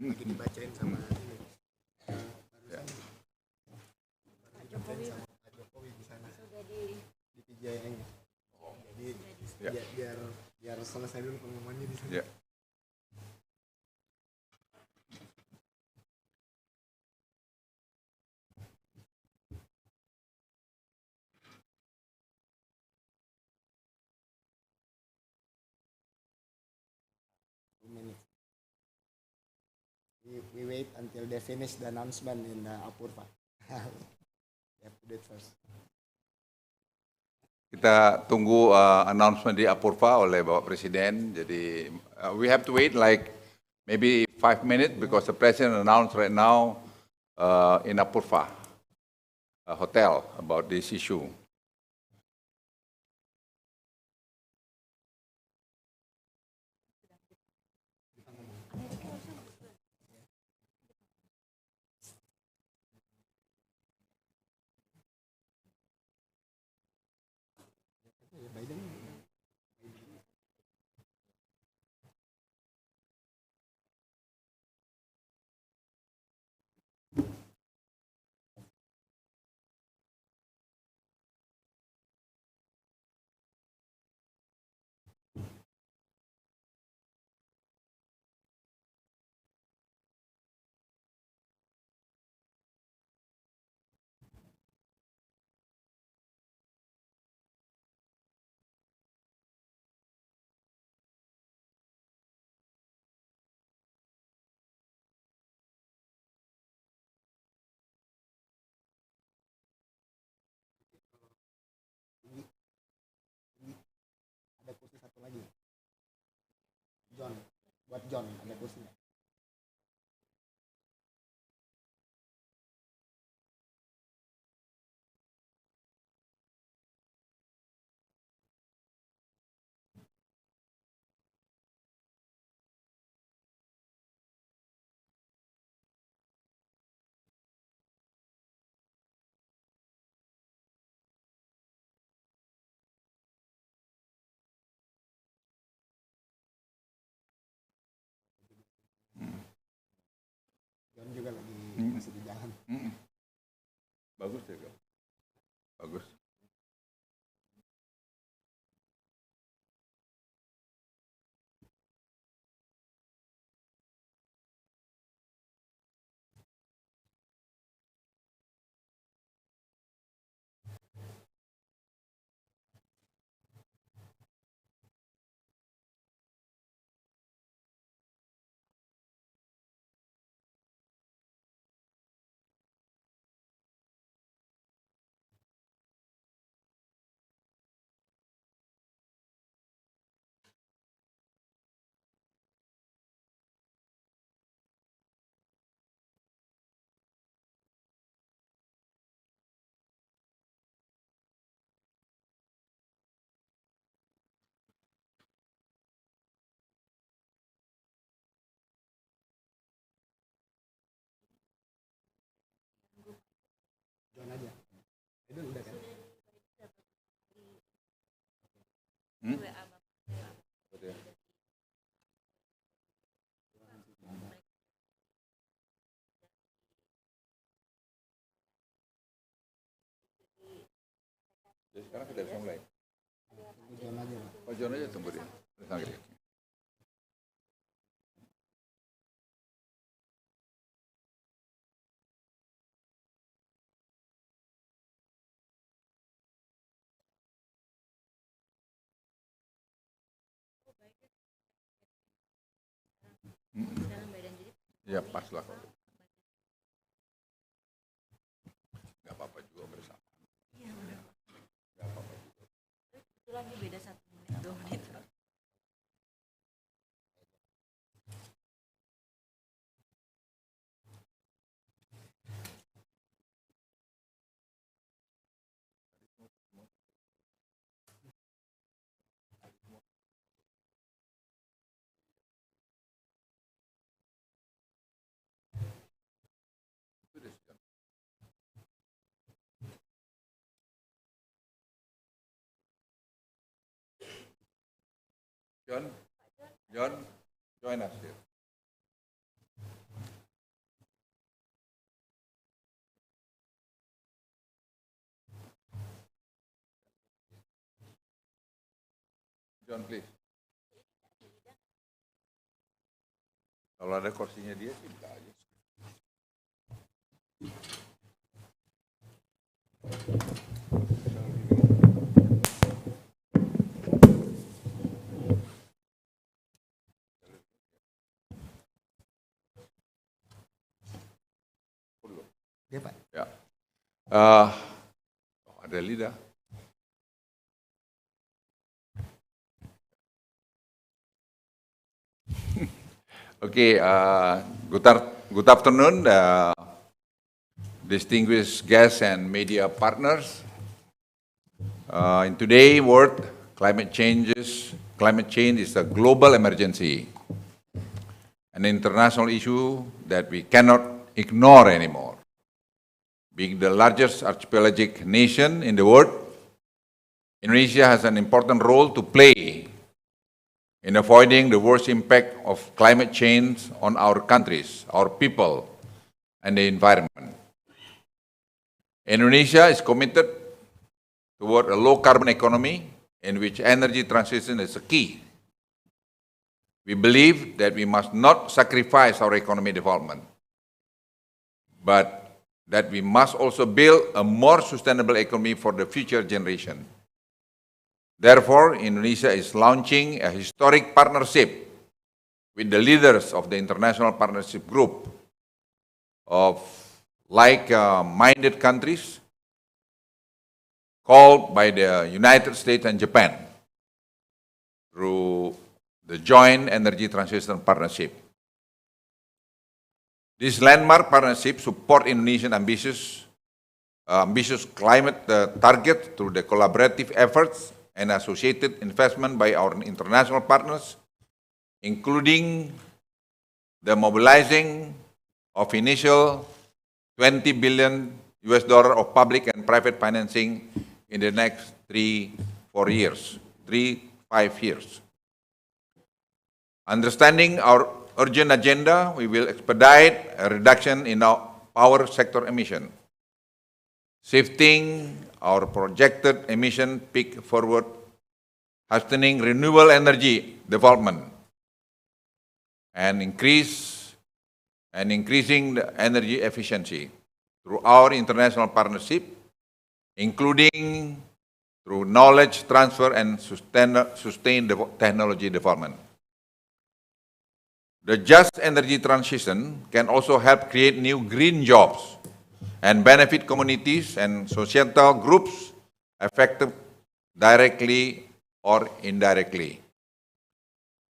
lagi dibacain sama ini barusan Pak Jokowi di sana di PJN. Jadi biar selesai dulu pengumumannya di sana. We wait until they finish the announcement in the Apurva. They have to do it first. Kita tunggu announcement di Apurva oleh Bapak Presiden. Jadi we have to wait like maybe 5 minutes because the President announced right now in Apurva hotel about this issue. Ada kursi satu lagi. Buat John ada kursi. John juga lagi masih di jalan. Bagus juga. Bagus. John aja. Itu udah kan? Jadi sekarang kita bisa mulai. John aja. Oh, John aja tunggu dia. Ya pas lah. Gak apa-apa juga bersama. Gak apa-apa juga. Kebetulan ini beda 1 menit 2 menit. John, join us here. John, please. Kalau ada kursinya dia sih buka aja. Ya Pak. Ya. Ada lidah. Okay, good afternoon, distinguished guests and media partners. In today's world, climate change is a global emergency, an international issue that we cannot ignore anymore. Being the largest archipelagic nation in the world, Indonesia has an important role to play in avoiding the worst impact of climate change on our countries, our people, and the environment. Indonesia is committed toward a low-carbon economy in which energy transition is a key. We believe that we must not sacrifice our economic development, but that we must also build a more sustainable economy for the future generation. Therefore, Indonesia is launching a historic partnership with the leaders of the International Partnership Group of like-minded countries called by the United States and Japan through the Joint Energy Transition Partnership. This landmark partnership supports Indonesian ambitious climate targets through the collaborative efforts and associated investment by our international partners, including the mobilizing of initial $20 billion of public and private financing in the next 5 years. Understanding our urgent agenda, we will expedite a reduction in our power sector emission, shifting our projected emission peak forward, hastening renewable energy development, and increasing the energy efficiency through our international partnership, including through knowledge transfer and sustained technology development. The just energy transition can also help create new green jobs and benefit communities and societal groups affected directly or indirectly.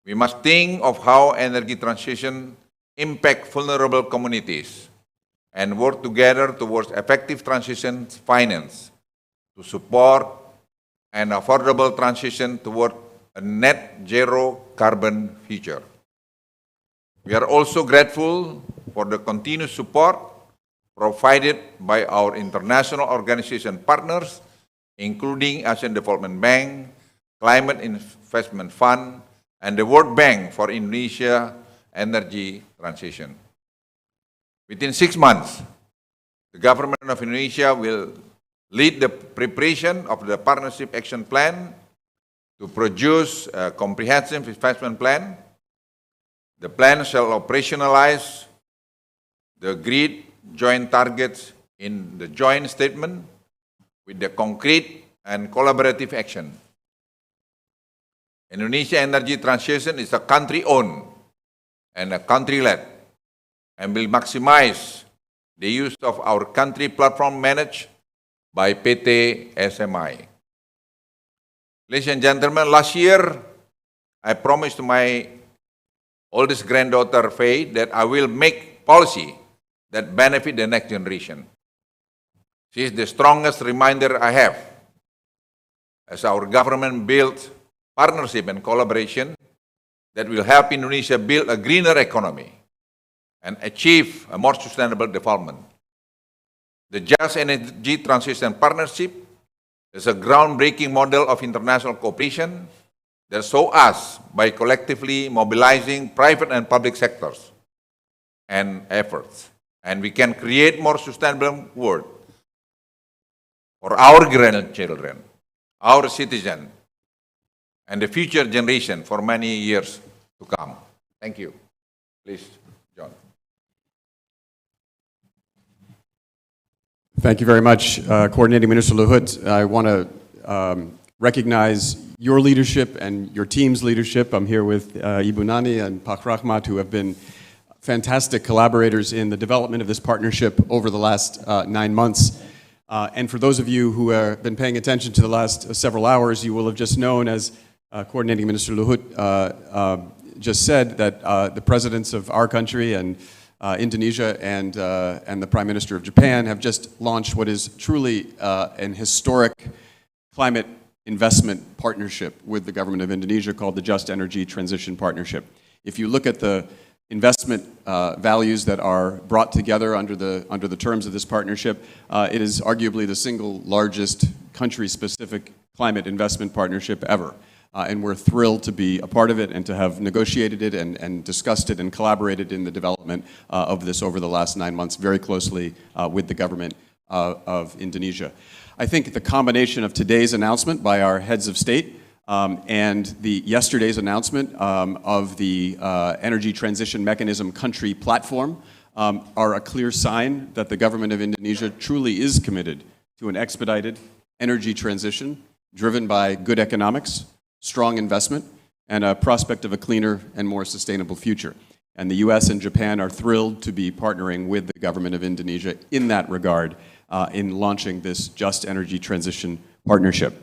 We must think of how energy transition impacts vulnerable communities and work together towards effective transition finance to support an affordable transition toward a net zero carbon future. We are also grateful for the continued support provided by our international organization partners, including Asian Development Bank, Climate Investment Fund, and the World Bank for Indonesia energy transition. Within 6 months, the government of Indonesia will lead the preparation of the Partnership Action Plan to produce a comprehensive investment plan. The plan shall operationalize the agreed joint targets in the joint statement with the concrete and collaborative action. Indonesia energy transition is a country-owned and a country-led, and will maximize the use of our country platform managed by PT SMI. Ladies and gentlemen, last year I promised to my oldest granddaughter, Faye, that I will make policy that benefit the next generation. She is the strongest reminder I have as our government builds partnership and collaboration that will help Indonesia build a greener economy and achieve a more sustainable development. The Just Energy Transition Partnership is a groundbreaking model of international cooperation that shows us by collectively mobilizing private and public sectors and efforts, and we can create more sustainable world for our grandchildren, our citizens, and the future generation for many years to come. Thank you. Please, John. Thank you very much, Coordinating Minister Luhut. I want to recognize your leadership and your team's leadership. I'm here with Ibu Nani and Pak Rahmat, who have been fantastic collaborators in the development of this partnership over the last 9 months. And for those of you who have been paying attention to the last several hours, you will have just known, as Coordinating Minister Luhut just said, that the presidents of our country and Indonesia and the Prime Minister of Japan have just launched what is truly an historic climate investment partnership with the government of Indonesia called the Just Energy Transition Partnership. If you look at the investment values that are brought together under the terms of this partnership, it is arguably the single largest country-specific climate investment partnership ever. And we're thrilled to be a part of it and to have negotiated it and discussed it and collaborated in the development of this over the last 9 months very closely with the government of Indonesia. I think the combination of today's announcement by our heads of state and yesterday's announcement of the Energy Transition Mechanism Country Platform are a clear sign that the government of Indonesia truly is committed to an expedited energy transition driven by good economics, strong investment, and a prospect of a cleaner and more sustainable future. And the US and Japan are thrilled to be partnering with the government of Indonesia in that regard in launching this Just Energy Transition Partnership.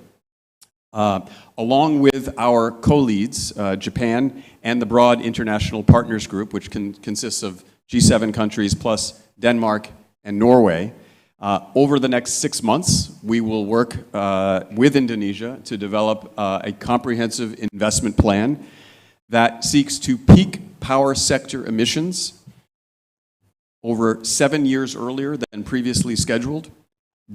Along with our co-leads, Japan and the broad international partners group, which consists of G7 countries plus Denmark and Norway, over the next 6 months, we will work with Indonesia to develop a comprehensive investment plan that seeks to peak power sector emissions over 7 years earlier than previously scheduled,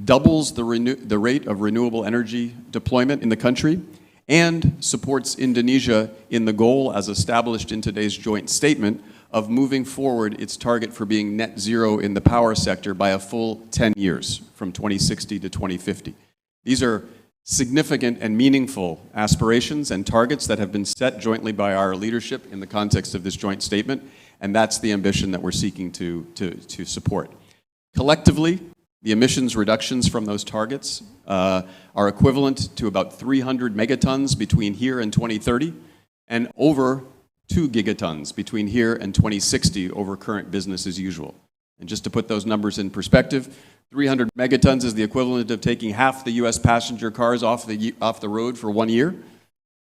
doubles the rate of renewable energy deployment in the country, and supports Indonesia in the goal, as established in today's joint statement, of moving forward its target for being net zero in the power sector by a full 10 years, from 2060 to 2050. These are significant and meaningful aspirations and targets that have been set jointly by our leadership in the context of this joint statement, and that's the ambition that we're seeking to support. Collectively, the emissions reductions from those targets are equivalent to about 300 megatons between here and 2030, and over 2 gigatons between here and 2060 over current business as usual. And just to put those numbers in perspective, 300 megatons is the equivalent of taking half the US passenger cars off the road for 1 year,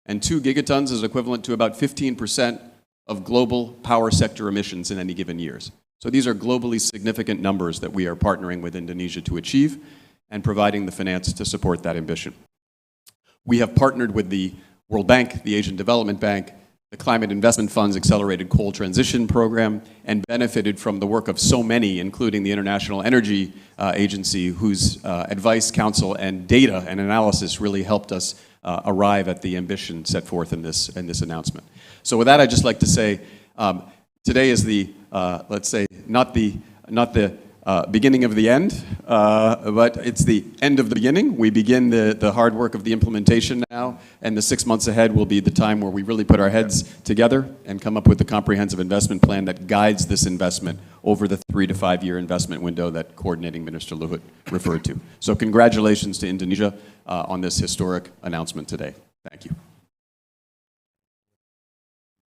and 2 gigatons is equivalent to about 15% of global power sector emissions in any given years. So these are globally significant numbers that we are partnering with Indonesia to achieve and providing the finance to support that ambition. We have partnered with the World Bank, the Asian Development Bank, the Climate Investment Fund's Accelerated Coal Transition Program, and benefited from the work of so many, including the International Energy Agency, whose advice, counsel, and data and analysis really helped us arrive at the ambition set forth in this announcement. So with that, I'd just like to say, today is the, let's say, not the beginning of the end, but it's the end of the beginning. We begin the hard work of the implementation now, and the 6 months ahead will be the time where we really put our heads together and come up with the comprehensive investment plan that guides this investment over the 3 to 5 year investment window that Coordinating Minister Luhut referred to. So congratulations to Indonesia on this historic announcement today. Thank you.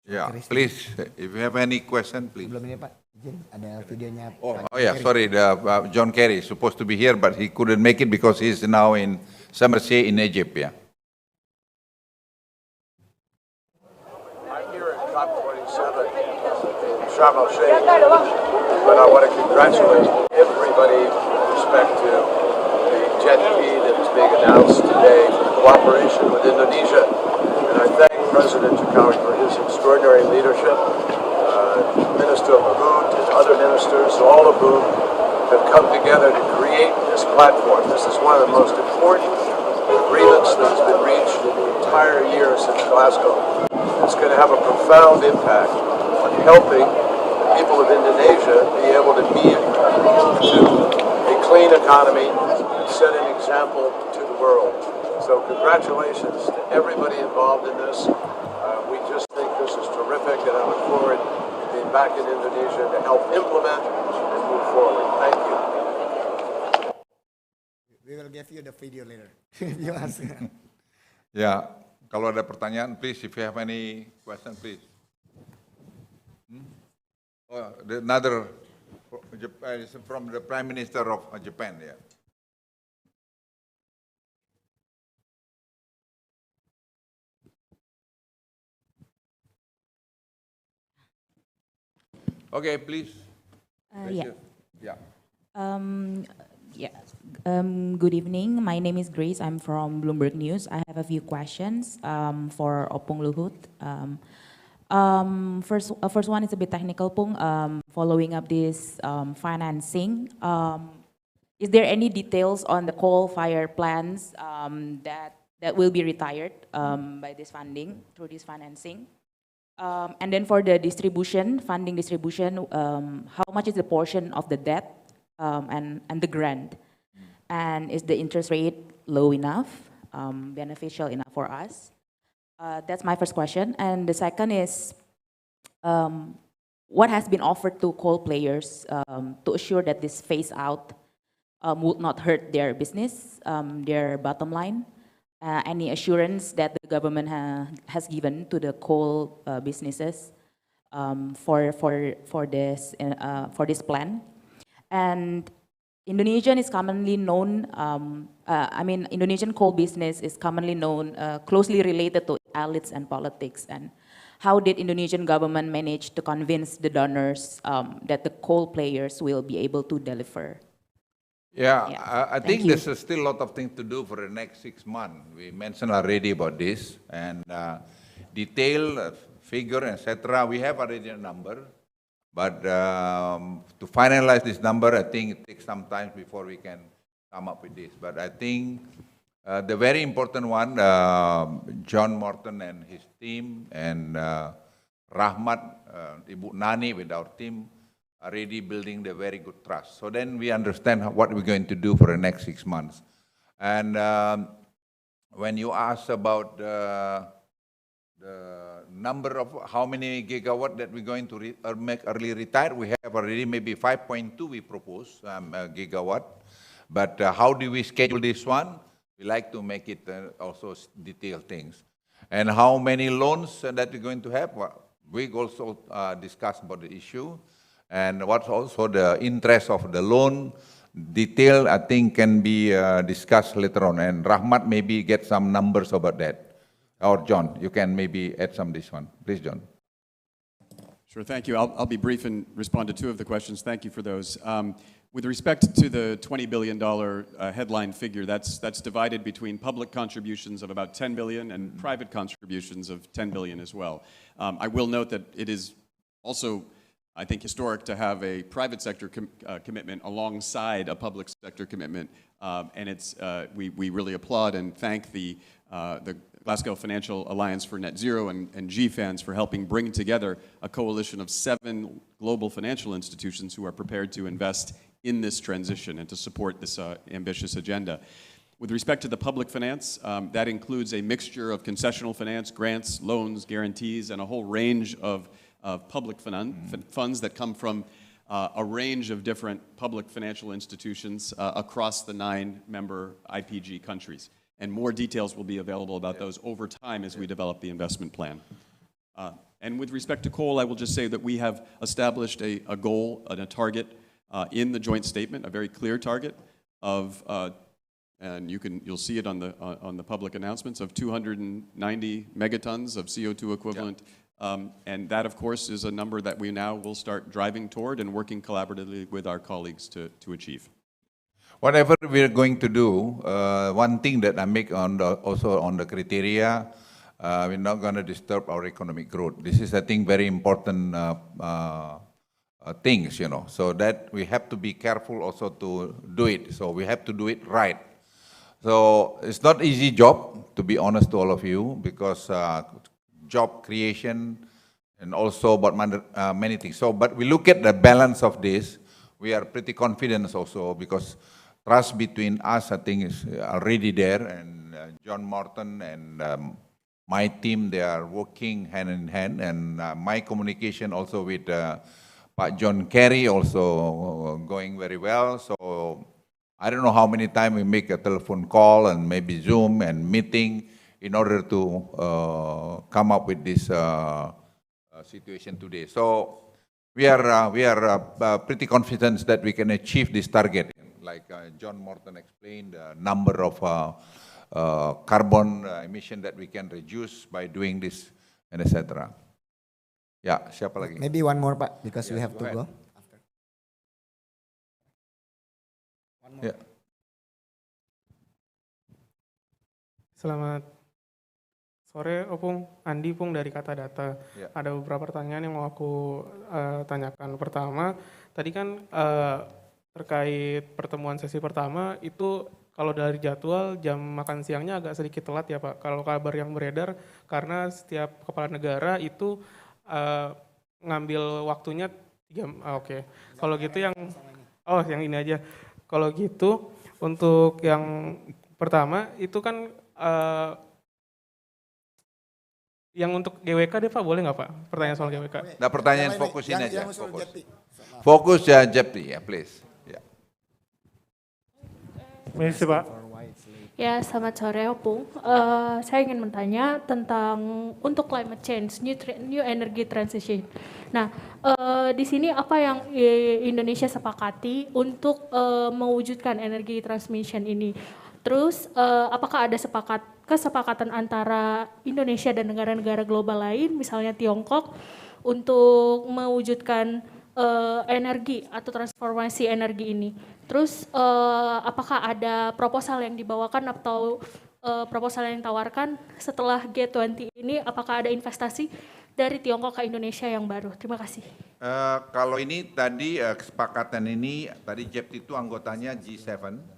Yeah, please, if you have any question, please. Belum ini Pak, izin ada videonya. Oh yeah, sorry, John Kerry is supposed to be here, but he couldn't make it because he's now in Sharm el-Sheikh in Egypt. Yeah. I'm here at COP27 in Sharm el-Sheikh, but I want to congratulate everybody with respect to the Jet fee that is being announced today for cooperation with Indonesia. And I thank President Jokowi for his extraordinary leadership, Minister Luhut and other ministers, all of whom have come together to create this platform. This is one of the most important agreements that has been reached in the entire year since Glasgow. It's going to have a profound impact on helping the people of Indonesia be able to move to a clean economy and set an example to the world. So congratulations to everybody involved in this. We just think this is terrific, and I look forward to being back in Indonesia to help implement and move forward. Thank you. We will give you the video later. If you ask. Ya, kalau ada pertanyaan, please, if you have any question, please. Oh, another is from the Prime Minister of Japan, yeah. Okay, please. Yeah. Yeah. Yeah. Good evening. My name is Grace. I'm from Bloomberg News. I have a few questions for Opung Luhut. First one is a bit technical, Pung. Following up this financing, is there any details on the coal-fired plants that will be retired by this funding, through this financing? And then for the funding distribution, how much is the portion of the debt and the grant? And is the interest rate low enough, beneficial enough for us? That's my first question. And the second is, what has been offered to coal players to assure that this phase out would not hurt their business, their bottom line? Any assurance that the government has given to the coal businesses for this plan? And Indonesian is commonly known. Indonesian coal business is commonly known, closely related to elites and politics. And how did Indonesian government manage to convince the donors that the coal players will be able to deliver? Yeah, Yeah, I thank think you. there's still a lot of things to do for the next 6 months. We mentioned already about this, and detail, figure, etc. We have already a number, but to finalize this number, I think it takes some time before we can come up with this. But I think the very important one, John Morton and his team, and Rahmat, Ibu Nani with our team, already building the very good trust. So then we understand what we're going to do for the next 6 months. And when you ask about the number of how many gigawatt that we're going to make early retire, we have already maybe 5.2 we propose gigawatt. But how do we schedule this one? We like to make it also detailed things. And how many loans that we're going to have? Well, we also discuss about the issue. And what's also the interest of the loan, detail I think can be discussed later on. And Rahmat maybe get some numbers about that. Or John, you can maybe add some this one. Please, John. Sure, thank you. I'll be brief and respond to two of the questions. Thank you for those. With respect to the $20 billion headline figure, that's divided between public contributions of about $10 billion and private contributions of $10 billion as well. I will note that it is also, I think, historic to have a private sector commitment alongside a public sector commitment, and we really applaud and thank the Glasgow Financial Alliance for Net Zero and GFANZ for helping bring together a coalition of 7 global financial institutions who are prepared to invest in this transition and to support this ambitious agenda. With respect to the public finance, that includes a mixture of concessional finance, grants, loans, guarantees, and a whole range of public funds that come from a range of different public financial institutions across the 9 member IPG countries. And more details will be available about those over time as we develop the investment plan. And with respect to coal, I will just say that we have established a goal and a target in the joint statement, a very clear target of, and you'll see it on the public announcements, of 290 megatons of CO2 equivalent. And that, of course, is a number that we now will start driving toward and working collaboratively with our colleagues to achieve. Whatever we're going to do, one thing that I make also on the criteria, we're not going to disturb our economic growth. This is, I think, very important things, you know, so that we have to be careful also to do it. So we have to do it right. So it's not easy job, to be honest to all of you, because job creation and also about many things. So, but we look at the balance of this, we are pretty confident also because trust between us, I think, is already there, and John Morton and my team, they are working hand in hand, and my communication also with Pak John Kerry also going very well. So I don't know how many times we make a telephone call and maybe Zoom and meeting in order to come up with this situation today. So we are pretty confident that we can achieve this target. Like John Morton explained, the number of carbon emission that we can reduce by doing this, and etc. Ya, siapa lagi? Maybe one more, Pak, because we Yeah, have go to ahead. go. After. One more. Yeah. Selamat sore, Opung. Andi Pung dari Kata Data. Ya. Ada beberapa pertanyaan yang mau aku tanyakan. Pertama, tadi kan terkait pertemuan sesi pertama itu kalau dari jadwal jam makan siangnya agak sedikit telat ya Pak. Kalau kabar yang beredar karena setiap kepala negara itu ngambil waktunya 3 oke. Kalau gitu yang yang ini aja. Kalau gitu untuk yang pertama itu kan yang untuk GWK deh Pak, boleh nggak Pak? Pertanyaan soal GWK. Nah, pertanyaan Yang fokusin yang aja. usul Fokus. Jepti. Fokus ya, Jepti, ya, please. Ya. Terima Pak. Ya, selamat sore Opung. Saya ingin bertanya tentang untuk climate change, new energy transition. Nah, di sini apa yang Indonesia sepakati untuk mewujudkan energy transmission ini? Terus, apakah ada kesepakatan antara Indonesia dan negara-negara global lain, misalnya Tiongkok, untuk mewujudkan energi atau transformasi energi ini? Terus apakah ada proposal yang dibawakan atau proposal yang ditawarkan setelah G20 ini, apakah ada investasi dari Tiongkok ke Indonesia yang baru? Terima kasih. Kalau ini tadi kesepakatan ini, tadi Jepti itu anggotanya G7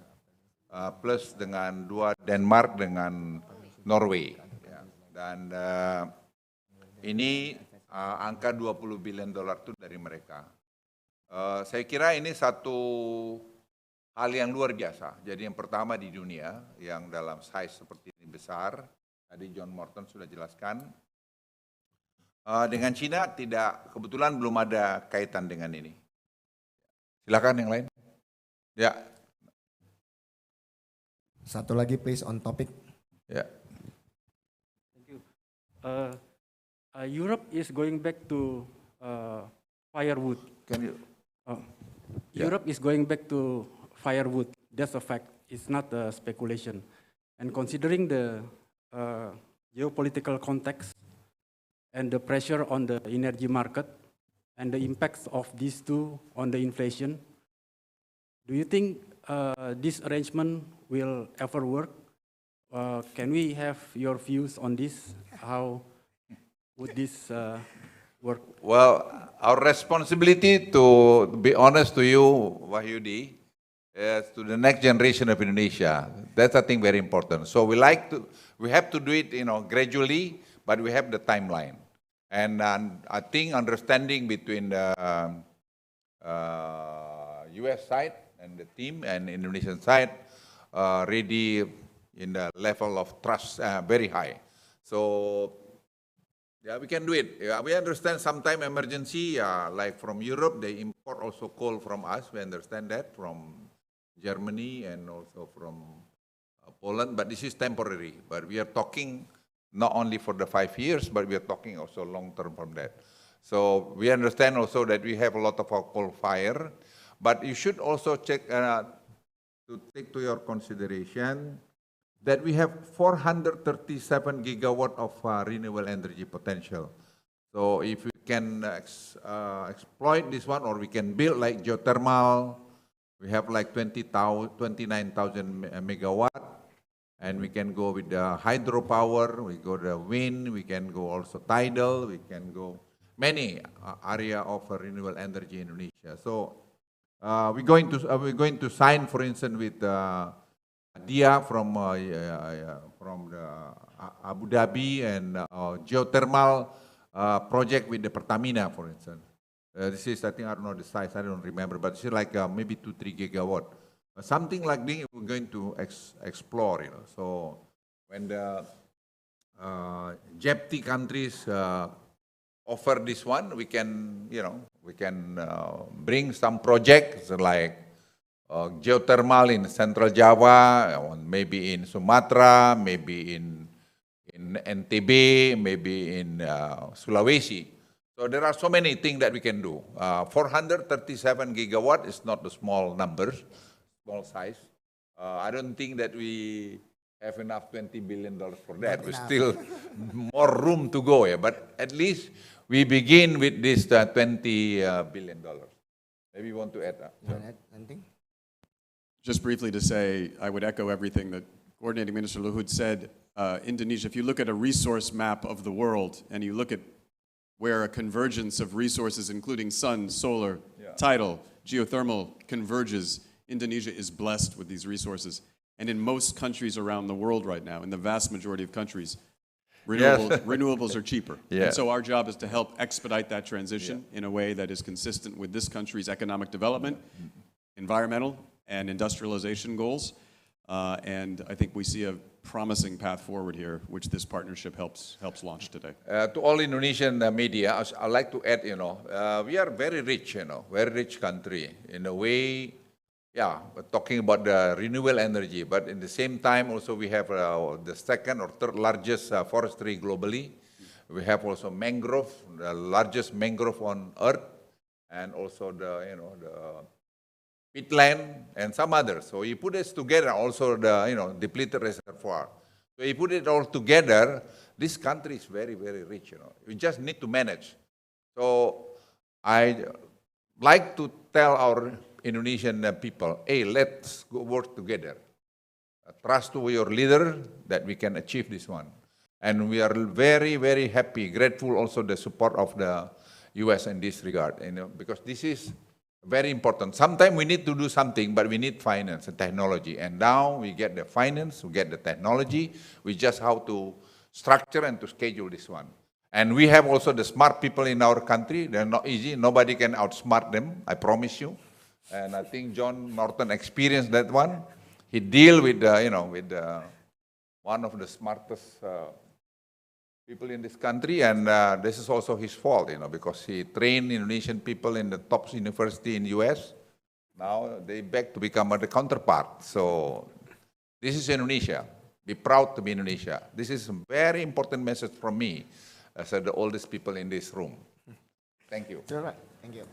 plus dengan 2 Denmark dengan Norway. Ya. Dan ini angka 20 billion dolar itu dari mereka. Saya kira ini satu hal yang luar biasa. Jadi yang pertama di dunia yang dalam size seperti ini besar. Tadi John Morton sudah jelaskan. Dengan Cina kebetulan belum ada kaitan dengan ini. Silakan yang lain. Ya. Satu lagi please on topic. Ya. Thank you. Europe is going back to firewood. Can you? Yeah. Europe is going back to firewood. That's a fact. It's not a speculation. And considering the geopolitical context and the pressure on the energy market and the impacts of these two on the inflation, do you think this arrangement will ever work? Can we have your views on this? How would this work? Well, our responsibility, to be honest to you, Wahyudi, is to the next generation of Indonesia. That's, I think, very important. So we have to do it, gradually, but we have the timeline. And I think understanding between the US side and the team and Indonesian side really in the level of trust very high. So yeah, we can do it. Yeah, we understand sometime emergency, like from Europe, they import also coal from us. We understand that from Germany and also from Poland, but this is temporary. But we are talking not only for the 5 years, but we are talking also long term from that. So we understand also that we have a lot of our coal fire, but you should also check to take to your consideration that we have 437 gigawatt of renewable energy potential. So if we can exploit this one, or we can build like geothermal, we have like 29,000 megawatt, and we can go with the hydropower, we go the wind, we can go also tidal, we can go many area of renewable energy in Indonesia. So we're going to sign, for instance, with Dia from the Abu Dhabi, and geothermal project with the Pertamina, for instance. This is, I think, I don't know the size, I don't remember, but it's like maybe 2-3 gigawatt. Something like this we're going to explore, So when the G20 countries offer this one, we can, bring some projects like geothermal in Central Java, or maybe in Sumatra, maybe in NTB, maybe in Sulawesi. So there are so many things that we can do. 437 gigawatt is not a small number, small size. I don't think that we have enough $20 billion for that. There's still more room to go, yeah. But at least we begin with this $20 billion. Maybe you want to add that? You want to add anything? Just briefly to say, I would echo everything that Coordinating Minister Luhut said. Indonesia, if you look at a resource map of the world and you look at where a convergence of resources, including sun, solar, tidal, geothermal, converges, Indonesia is blessed with these resources. And in most countries around the world right now, in the vast majority of countries, renewables are cheaper. And so our job is to help expedite that transition in a way that is consistent with this country's economic development, environmental, and industrialization goals. And I think we see a promising path forward here, which this partnership helps launch today. To all Indonesian media, I'd like to add, we are very rich, very rich country. In a way, we're talking about the renewable energy, but in the same time also we have the second or third largest forestry globally. We have also mangrove, the largest mangrove on earth, and also the peatland and some others. So you put this together, also the depleted reservoir. So you put it all together, this country is very, very rich. We just need to manage. So I like to tell our Indonesian people, hey, let's go work together. Trust to your leader that we can achieve this one. And we are very, very happy, grateful also the support of the US in this regard, because this is very important. Sometimes we need to do something, but we need finance and technology. And now we get the finance, we get the technology, we just how to structure and to schedule this one. And we have also the smart people in our country. They're not easy. Nobody can outsmart them, I promise you. And I think John Norton experienced that one. He deal with, one of the smartest people in this country, and this is also his fault, because he trained Indonesian people in the top university in US. Now they beg to become the counterpart. So this is Indonesia. Be proud to be Indonesia. This is a very important message from me as the oldest people in this room. Thank you. Thank you.